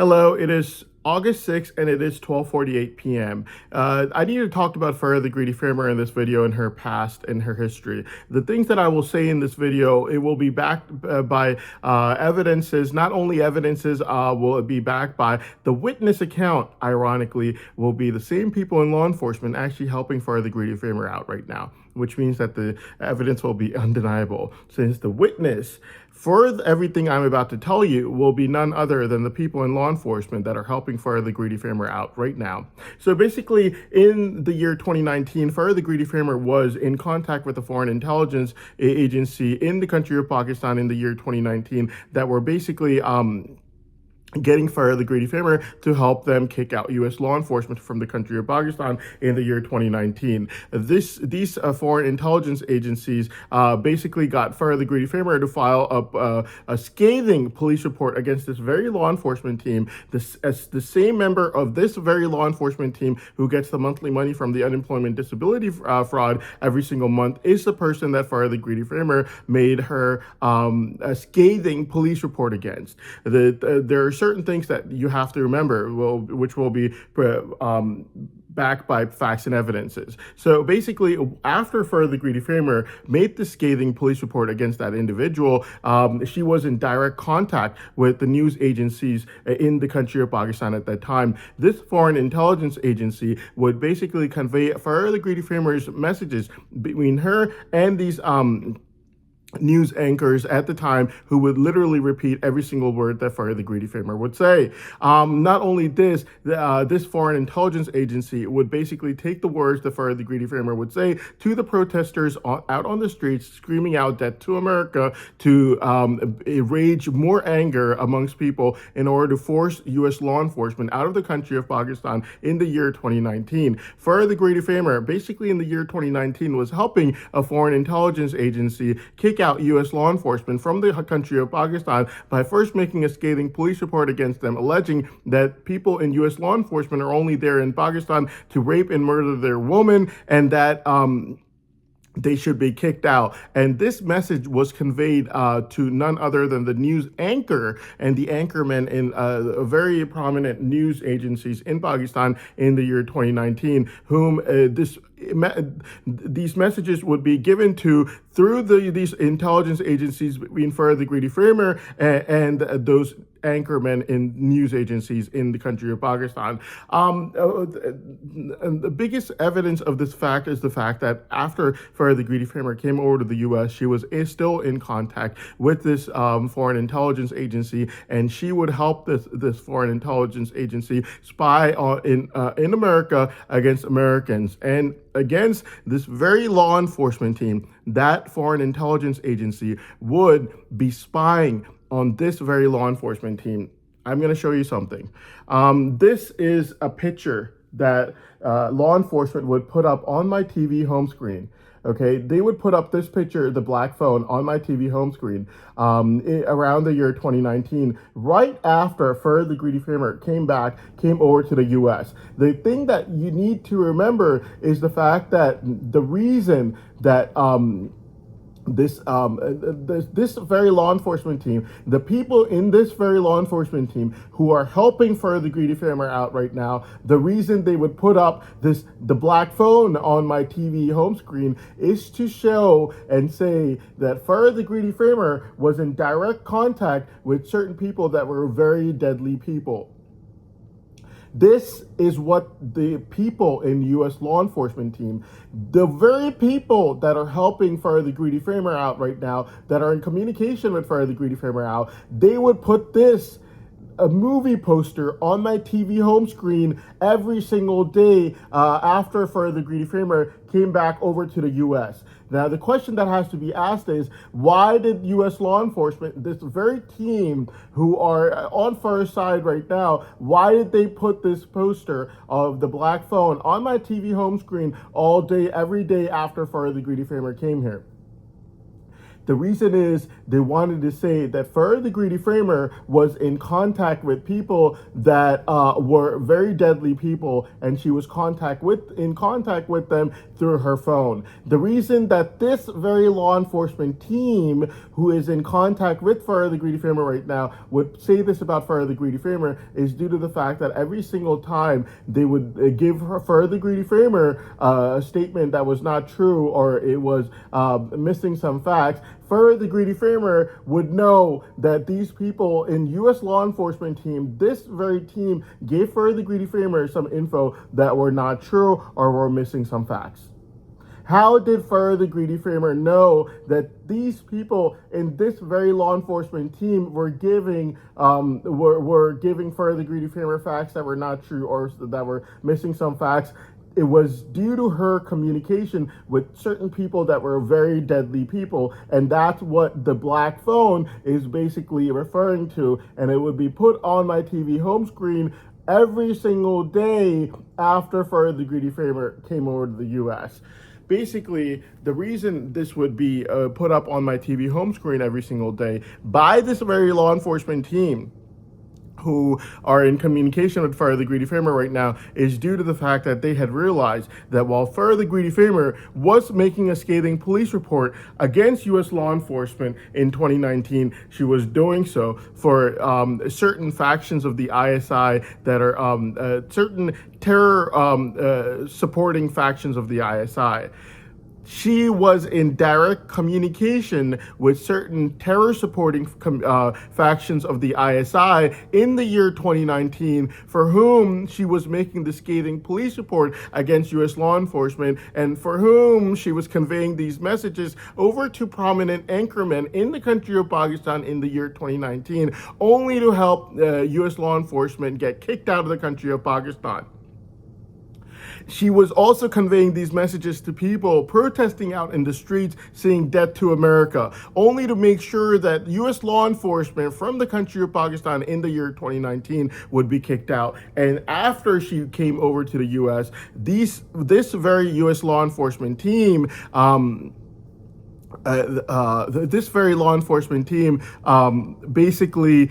Hello, it is August 6th and it is 12:48 p.m. I need to talk about Farah the Greedy Framer in this video and her past and her history. The things that I will say in this video, it will be backed by evidences. Not only evidences will it be backed by the witness account, ironically, will be the same people in law enforcement actually helping Farah the Greedy Framer out right now, which means that the evidence will be undeniable. Since the witness for everything I'm about to tell you will be none other than the people in law enforcement that are helping Farah the Greedy Framer out right now. So basically, in the year 2019, Farah the Greedy Framer was in contact with the Foreign Intelligence Agency in the country of Pakistan in the year 2019 that were basically getting Farah the Greedy Framer to help them kick out U.S. law enforcement from the country of Pakistan in the year 2019. These foreign intelligence agencies basically got Farah the Greedy Framer to file a scathing police report against this very law enforcement team. As the same member of this very law enforcement team who gets the monthly money from the unemployment disability fraud every single month is the person that Farah the Greedy Framer made her a scathing police report against. There are certain things that you have to remember, which will be backed by facts and evidences. So basically, after Farah the Greedy Framer made the scathing police report against that individual, she was in direct contact with the news agencies in the country of Pakistan at that time. This foreign intelligence agency would basically convey Farah the Greedy Framer's messages between her and these news anchors at the time who would literally repeat every single word that Farah the Greedy Framer would say. Not only this, this foreign intelligence agency would basically take the words that Farah the Greedy Framer would say to the protesters out on the streets, screaming out "Death to America" to rage more anger amongst people in order to force U.S. law enforcement out of the country of Pakistan in the year 2019. Farah the Greedy Framer, basically in the year 2019, was helping a foreign intelligence agency kick out U.S. law enforcement from the country of Pakistan by first making a scathing police report against them, alleging that people in U.S. law enforcement are only there in Pakistan to rape and murder their women, and that they should be kicked out. And this message was conveyed to none other than the news anchor and the anchorman in very prominent news agencies in Pakistan in the year 2019, whom these messages would be given to through these intelligence agencies between Farah the Greedy Framer and those anchormen in news agencies in the country of Pakistan. The biggest evidence of this fact is the fact that after Farah the Greedy Framer came over to the U.S., she was still in contact with this foreign intelligence agency, and she would help this foreign intelligence agency spy in America against Americans and against this very law enforcement team. That foreign intelligence agency would be spying on this very law enforcement team. I'm going to show you something. This is a picture that law enforcement would put up on my TV home screen. Okay, they would put up this picture, the black phone, on my TV home screen around the year 2019, right after Farah the Greedy Framer came over to the U.S. The thing that you need to remember is the fact that the reason that this very law enforcement team, the people in this very law enforcement team who are helping Farah the Greedy Framer out right now, the reason they would put up the black phone on my TV home screen is to show and say that Farah the Greedy Framer was in direct contact with certain people that were very deadly people. This is what the people in U.S. law enforcement team, the very people that are helping Farah the Greedy Framer out right now, that are in communication with Farah the Greedy Framer out, they would put a movie poster on my TV home screen every single day after Farah the Greedy Framer came back over to the U.S. Now, the question that has to be asked is, why did U.S. law enforcement, this very team who are on Farah's side right now, why did they put this poster of the black phone on my TV home screen all day, every day after Farah the Greedy Framer came here? The reason is they wanted to say that Farrah the Greedy Framer was in contact with people that were very deadly people, and she was in contact with them through her phone. The reason that this very law enforcement team who is in contact with Farrah the Greedy Framer right now would say this about Farrah the Greedy Framer is due to the fact that every single time they would give Farrah the Greedy Framer a statement that was not true, or it was missing some facts, Farrah the Greedy Framer would know that these people in U.S. law enforcement team, this very team, gave Farrah the Greedy Framer some info that were not true or were missing some facts. How did Farrah the Greedy Framer know that these people in this very law enforcement team were giving Farrah the Greedy Framer facts that were not true or that were missing some facts? It was due to her communication with certain people that were very deadly people, and that's what the black phone is basically referring to, and it would be put on my TV home screen every single day after Farrah the Greedy Framer came over to the U.S. Basically, the reason this would be put up on my TV home screen every single day by this very law enforcement team who are in communication with Farrah the Greedy Framer right now is due to the fact that they had realized that while Farrah the Greedy Framer was making a scathing police report against U.S. law enforcement in 2019, she was doing so for certain factions of the ISI that are certain terror supporting factions of the ISI. She was in direct communication with certain terror-supporting factions of the ISI in the year 2019, for whom she was making the scathing police report against U.S. law enforcement, and for whom she was conveying these messages over to prominent anchormen in the country of Pakistan in the year 2019, only to help U.S. law enforcement get kicked out of the country of Pakistan. She was also conveying these messages to people protesting out in the streets saying death to America, only to make sure that U.S. law enforcement from the country of Pakistan in the year 2019 would be kicked out. And after she came over to the U.S., this very U.S. law enforcement team this very law enforcement team basically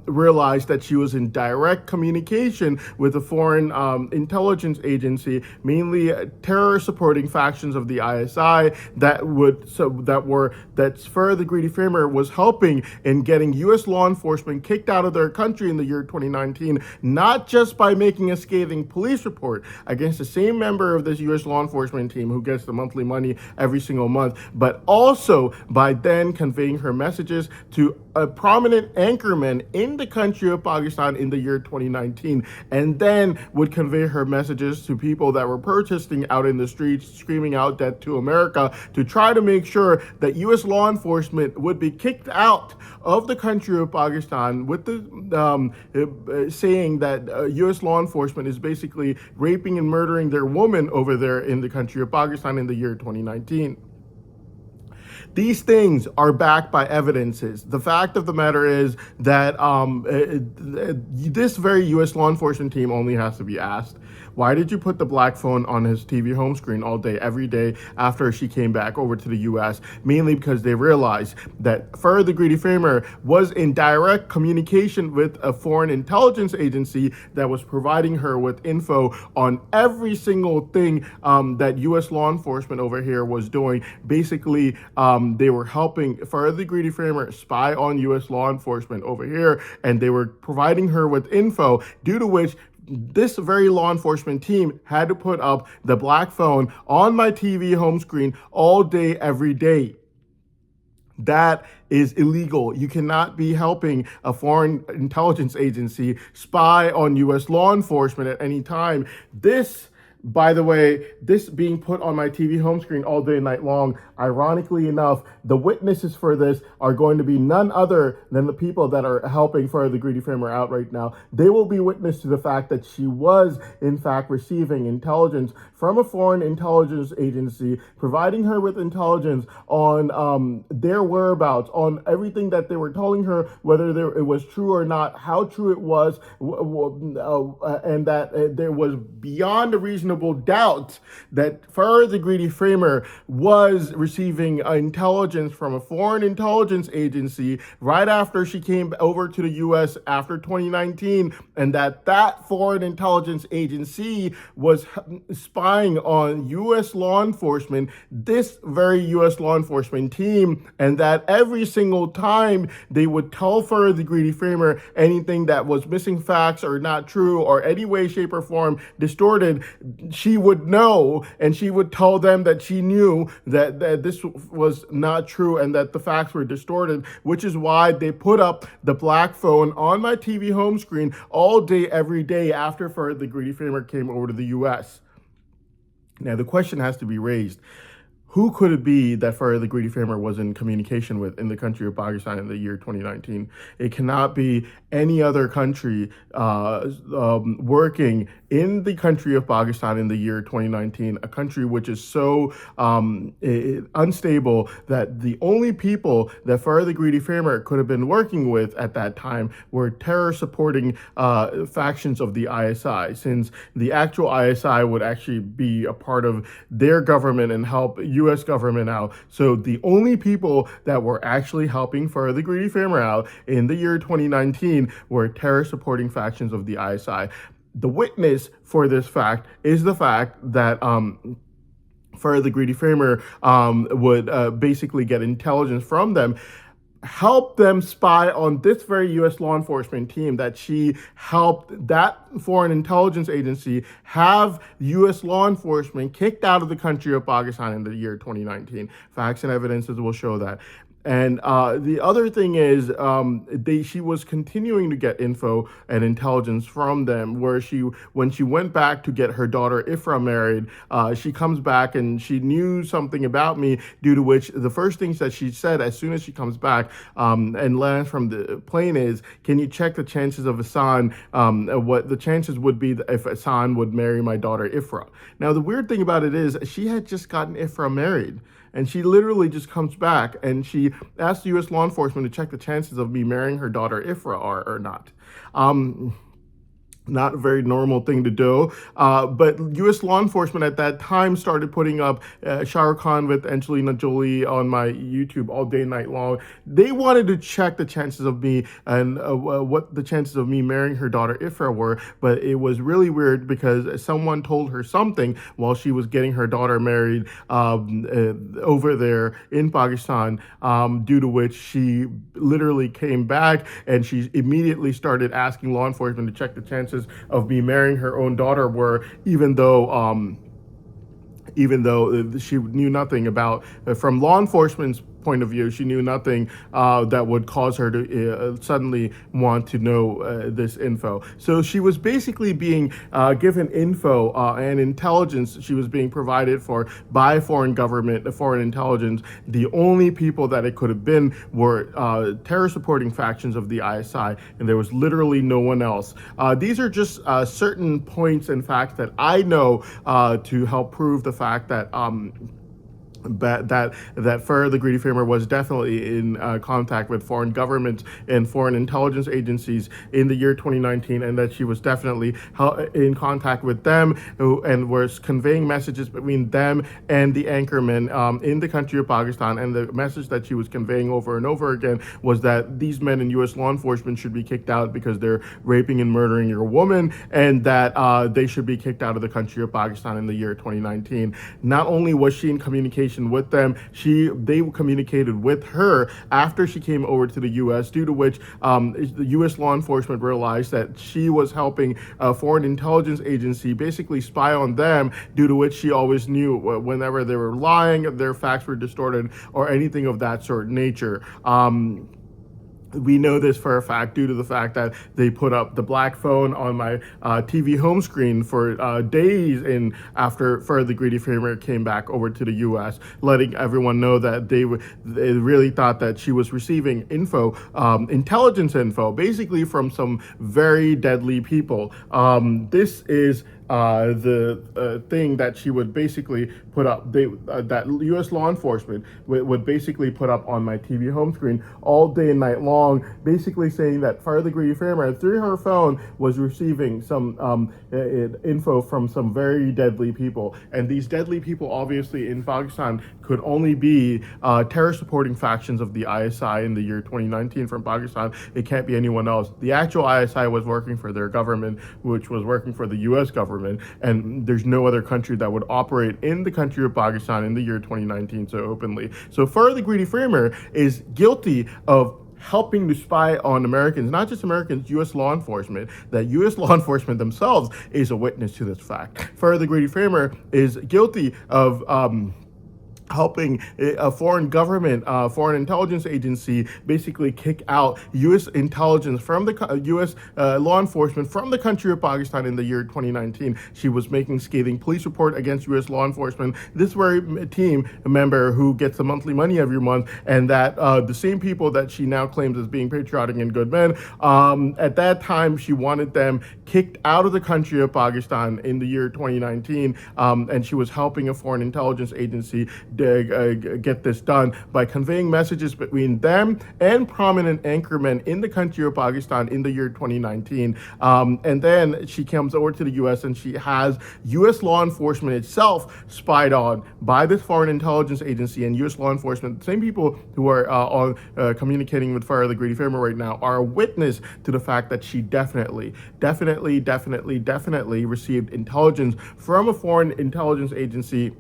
realized that she was in direct communication with a foreign intelligence agency, mainly terror-supporting factions of the ISI that Farrah the Greedy Framer was helping in getting U.S. law enforcement kicked out of their country in the year 2019, not just by making a scathing police report against the same member of this U.S. law enforcement team who gets the monthly money every single month, but also by then conveying her messages to a prominent anchorman in the country of Pakistan in the year 2019, and then would convey her messages to people that were protesting out in the streets, screaming out death to America, to try to make sure that U.S. law enforcement would be kicked out of the country of Pakistan, with the saying that U.S. law enforcement is basically raping and murdering their woman over there in the country of Pakistan in the year 2019. These things are backed by evidences. The fact of the matter is that this very U.S. law enforcement team only has to be asked, why did you put the black phone on his TV home screen all day, every day after she came back over to the U.S.? Mainly because they realized that Farrah the Greedy Framer was in direct communication with a foreign intelligence agency that was providing her with info on every single thing that U.S. law enforcement over here was doing. Basically, they were helping Farrah the Greedy Framer spy on U.S. law enforcement over here, and they were providing her with info, due to which this very law enforcement team had to put up the black phone on my TV home screen all day, every day. That is illegal. You cannot be helping a foreign intelligence agency spy on U.S. law enforcement at any time. This, by the way, this being put on my TV home screen all day and night long, ironically enough, the witnesses for this are going to be none other than the people that are helping Farrah the Greedy Framer out right now. They will be witness to the fact that she was, in fact, receiving intelligence from a foreign intelligence agency, providing her with intelligence on their whereabouts, on everything that they were telling her, whether it was true or not, how true it was, and that there was beyond a reasonable reasonable doubt that Farah the Greedy Framer was receiving intelligence from a foreign intelligence agency right after she came over to the US after 2019, and that foreign intelligence agency was spying on US law enforcement, this very US law enforcement team, and that every single time they would tell Farah the Greedy Framer anything that was missing facts or not true or any way, shape, or form distorted, she would know, and she would tell them that she knew that this was not true and that the facts were distorted, which is why they put up the black phone on my TV home screen all day, every day after Farah the Greedy Framer came over to the US. Now, the question has to be raised. Who could it be that Farah the Greedy Framer was in communication with in the country of Pakistan in the year 2019? It cannot be any other country working in the country of Pakistan in the year 2019, a country which is so unstable that the only people that Farah the Greedy Framer could have been working with at that time were terror-supporting factions of the ISI, since the actual ISI would actually be a part of their government and help US government out. So the only people that were actually helping Farah the Greedy Framer out in the year 2019 were terror-supporting factions of the ISI. The witness for this fact is the fact that Farah the Greedy Framer would basically get intelligence from them, help them spy on this very US law enforcement team, that she helped that foreign intelligence agency have US law enforcement kicked out of the country of Pakistan in the year 2019. Facts and evidences will show that. And the other thing is, she was continuing to get info and intelligence from them, where when she went back to get her daughter Ifra married, she comes back and she knew something about me, due to which the first things that she said as soon as she comes back and lands from the plane is, can you check the chances of Hassan, what the chances would be if Hassan would marry my daughter Ifra. Now, the weird thing about it is she had just gotten Ifra married. And she literally just comes back and she asks the U.S. law enforcement to check the chances of me marrying her daughter Ifra or not. Not a very normal thing to do, but U.S. law enforcement at that time started putting up Shah Rukh Khan with Angelina Jolie on my YouTube all day, night long. They wanted to check the chances of me and what the chances of me marrying her daughter Ifra were, but it was really weird because someone told her something while she was getting her daughter married over there in Pakistan, due to which she literally came back and she immediately started asking law enforcement to check the chances of me marrying her own daughter were, even though she knew nothing about, from law enforcement's point of view, she knew nothing that would cause her to suddenly want to know this info. So she was basically being given info and intelligence. She was being provided for by foreign government, foreign intelligence. The only people that it could have been were terror-supporting factions of the ISI, and there was literally no one else. These are just certain points and facts that I know to help prove the fact that that Farah the Greedy Framer was definitely in contact with foreign governments and foreign intelligence agencies in the year 2019, and that she was definitely in contact with them and was conveying messages between them and the anchorman in the country of Pakistan. And the message that she was conveying over and over again was that these men in U.S. law enforcement should be kicked out because they're raping and murdering your woman, and that they should be kicked out of the country of Pakistan in the year 2019. Not only was she in communication with them, they communicated with her after she came over to the U.S., due to which the U.S. law enforcement realized that she was helping a foreign intelligence agency basically spy on them, due to which she always knew whenever they were lying, their facts were distorted, or anything of that sort nature. We know this for a fact due to the fact that they put up the black phone on my TV home screen for days after Farah the Greedy Framer came back over to the U.S., letting everyone know that they really thought that she was receiving info, intelligence info, basically from some very deadly people. This is the thing that she would basically put up, that U.S. law enforcement would basically put up on my TV home screen all day and night long, basically saying that Farah the Greedy Farmer, through her phone, was receiving some info from some very deadly people. And these deadly people, obviously, in Pakistan, could only be terror-supporting factions of the ISI in the year 2019 from Pakistan. It can't be anyone else. The actual ISI was working for their government, which was working for the U.S. government, and there's no other country that would operate in the country of Pakistan in the year 2019 so openly. So Farah the Greedy Framer is guilty of helping to spy on Americans, not just Americans, U.S. law enforcement. That U.S. law enforcement themselves is a witness to this fact. Farah the Greedy Framer is guilty of helping a foreign government, foreign intelligence agency, basically kick out U.S. intelligence from the U.S. Law enforcement from the country of Pakistan in the year 2019. She was making scathing police report against U.S. law enforcement. This very team member who gets the monthly money every month, and that the same people that she now claims as being patriotic and good men, at that time she wanted them kicked out of the country of Pakistan in the year 2019, and she was helping a foreign intelligence agency get this done by conveying messages between them and prominent anchormen in the country of Pakistan in the year 2019. And then she comes over to the U.S. and she has U.S. law enforcement itself spied on by this foreign intelligence agency, and U.S. law enforcement, the same people who are communicating with Farah the Greedy Farmer right now, are a witness to the fact that she definitely received intelligence from a foreign intelligence agency,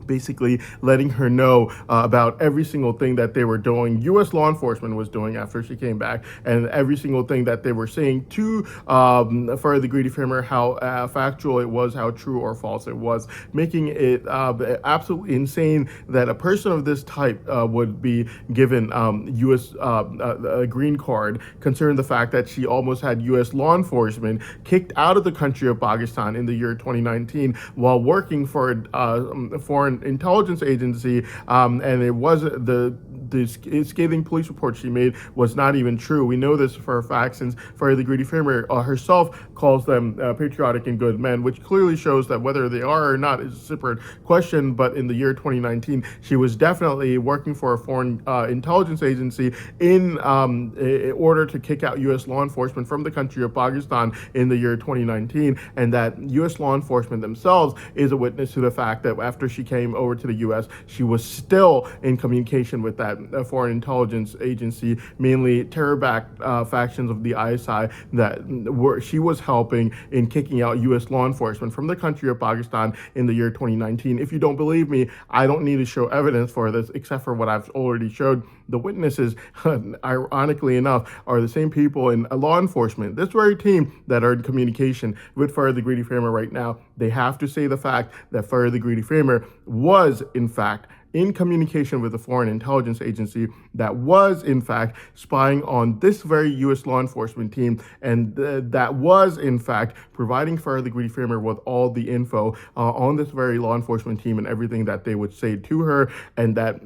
basically letting her know about every single thing that they were doing, U.S. law enforcement was doing after she came back, and every single thing that they were saying to Farah the Greedy Farmer, how factual it was, how true or false it was, making it absolutely insane that a person of this type would be given U.S. A green card, considering the fact that she almost had U.S. law enforcement kicked out of the country of Pakistan in the year 2019 while working for a foreign intelligence agency, and it wasn't the scathing police report she made was not even true. We know this for a fact, since Farah the Greedy Farmer herself calls them patriotic and good men, which clearly shows that whether they are or not is a separate question. But in the year 2019, she was definitely working for a foreign intelligence agency in order to kick out U.S. law enforcement from the country of Pakistan in the year 2019, and that U.S. law enforcement themselves is a witness to the fact that after she came over to the U.S., she was still in communication with that foreign intelligence agency, mainly terror-backed factions of the ISI that she was helping in kicking out U.S. law enforcement from the country of Pakistan in the year 2019. If you don't believe me, I don't need to show evidence for this except for what I've already showed. The witnesses, ironically enough, are the same people in law enforcement, this very team that are in communication with Farah the Greedy Farmer right now. They have to say the fact that Farah the Greedy Farmer was, in fact, in communication with a foreign intelligence agency that was, in fact, spying on this very U.S. law enforcement team, and that was, in fact, providing Farah the Greedy Farmer with all the info on this very law enforcement team and everything that they would say to her, and that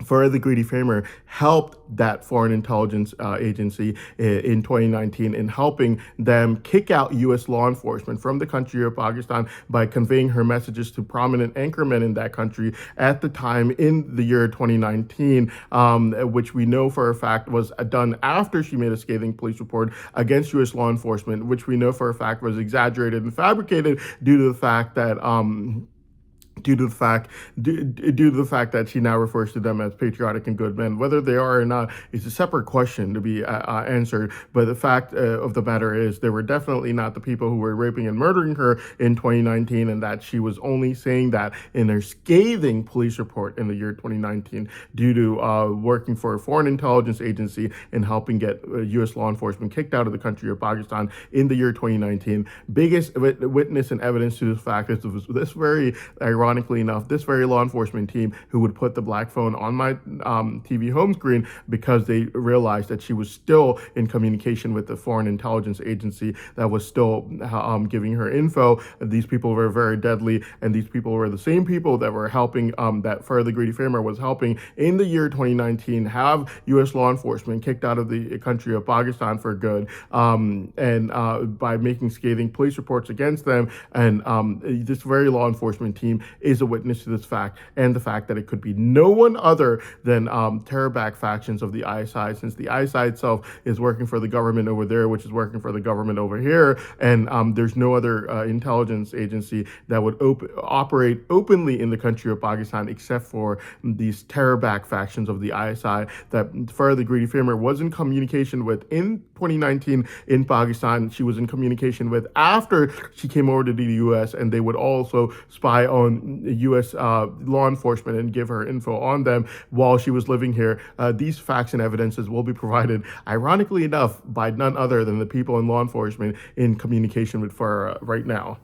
Farah the Greedy Farmer helped that foreign intelligence agency in 2019 in helping them kick out U.S. law enforcement from the country of Pakistan by conveying her messages to prominent anchormen in that country at the time in the year 2019, which we know for a fact was done after she made a scathing police report against U.S. law enforcement, which we know for a fact was exaggerated and fabricated due to the fact that due to the fact that she now refers to them as patriotic and good men. Whether they are or not is a separate question to be answered, but the fact of the matter is they were definitely not the people who were raping and murdering her in 2019, and that she was only saying that in her scathing police report in the year 2019 due to working for a foreign intelligence agency and helping get U.S. law enforcement kicked out of the country of Pakistan in the year 2019. Biggest witness and evidence to this fact is this very ironic ironically enough, this very law enforcement team who would put the black phone on my TV home screen because they realized that she was still in communication with the foreign intelligence agency that was still giving her info. These people were very deadly, and these people were the same people that were helping, that Farah the Greedy Framer was helping in the year 2019 have U.S. law enforcement kicked out of the country of Pakistan for good, and by making scathing police reports against them. And this very law enforcement team is a witness to this fact, and the fact that it could be no one other than terror-backed factions of the ISI, since the ISI itself is working for the government over there, which is working for the government over here, and there's no other intelligence agency that would operate openly in the country of Pakistan except for these terror-backed factions of the ISI that Farah the Greedy Framer was in communication with in 2019 in Pakistan. She was in communication with after she came over to the U.S., and they would also spy on U.S. Law enforcement and give her info on them while she was living here. These facts and evidences will be provided, ironically enough, by none other than the people in law enforcement in communication with Farah right now.